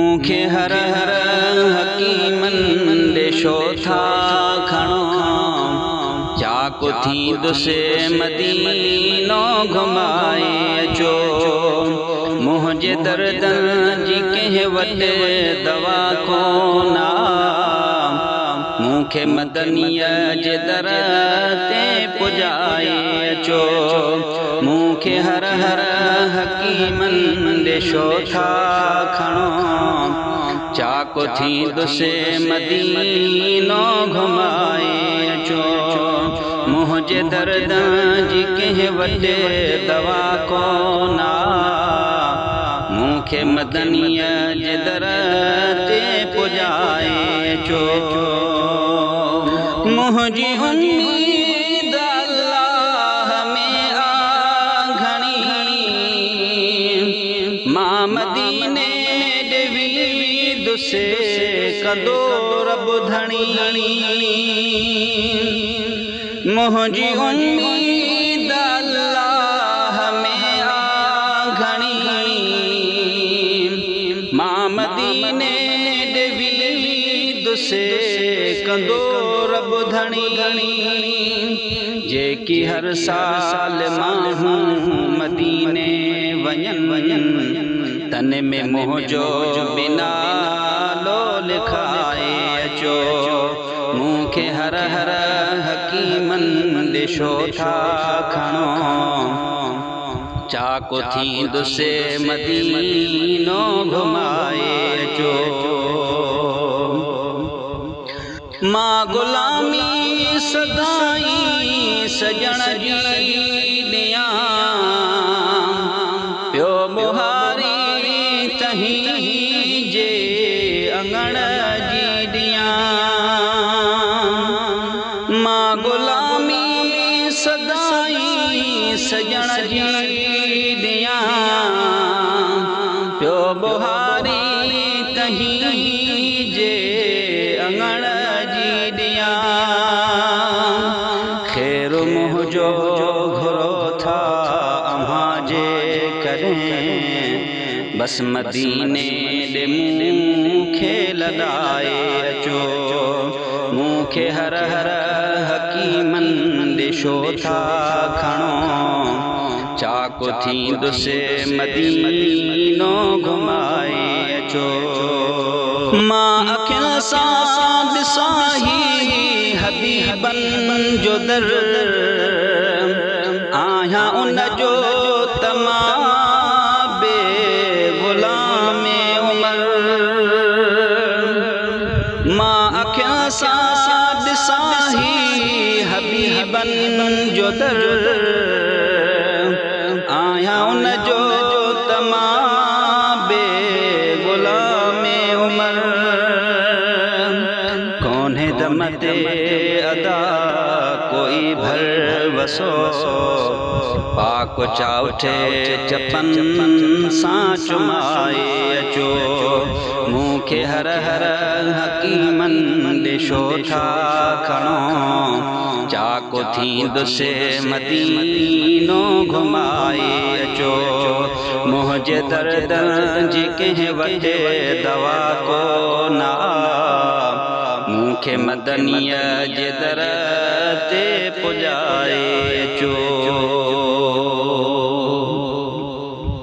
मूंखे हर हर हकीमन ॾेशो था खणो चाकु थींदुसि मदीनो घुमाए अचो मुंहिंजे दर्दनि जी कंहिं वटि दवा कोन्हा मूंखे मदनीअ जे दर ते पुॼाए अचो मूंखे हर हर हकीमन ॾेशो था खणो चाकु थींदुसि मदीनो घुमाए अचो मुंहिंजे दर्दनि जी कंहिं वटि दवा कोन्हा मूंखे मदनीअ जे दर ते पुॼाए अचो मुंहिंजी उम्मीद अल्लाह में आ घणी मां मदीने ॾे वेंदुसि कंदो रब धणी मुंहिंजी उम्मीद अल्लाह में आ घणी मां मदीने ॾे वेंदुसि कंदो रब धणी जेकी हर साल माण्हू मदीने वञनि तन में मुंहिंजो बिना लो लिखाए अचो मूंखे हर हर हकीमन ॾेशो था खणो चाकु थींदुसि मदीनो घुमाए अचो मां गुलामी सदाई सजण जी ॾियां पियो मुहारी तहीं जे अंगण जी ॾियां मां गुलामी सदाई सजण जी ॾियां पियो मुहारी तहीं जे अंगण खैर मुंहिंजो घुरो था अव्हां जे करें बस मदीने ॾे मूंखे लॻाए अचो मूंखे हर हर हकीमन ॾेशो था खणो चाकु थींदुसि मदीनो घुमाए अचो मां अखियुनि सां ॾिसां हबीबन जो दर आहियां उन जो तमाम गुलाम उमर मां अखियुनि सां ॾिसां हबीबन जो दर आहियां उन जो तमाम गुलाम उमर कोन्हे दम ते अदा कोई भर वसो पाक चाउठे चपन सां चुमाए अचो मूंखे हर हर हकीमन ॾेशो था खणो चाकु थींदुसि मदीनो घुमाए अचो मुंहिंजे दर्दनि जी कंहिं वटि दवा कोन्हा मूंखे मदनीअ जे दर ते पुॼाए अचो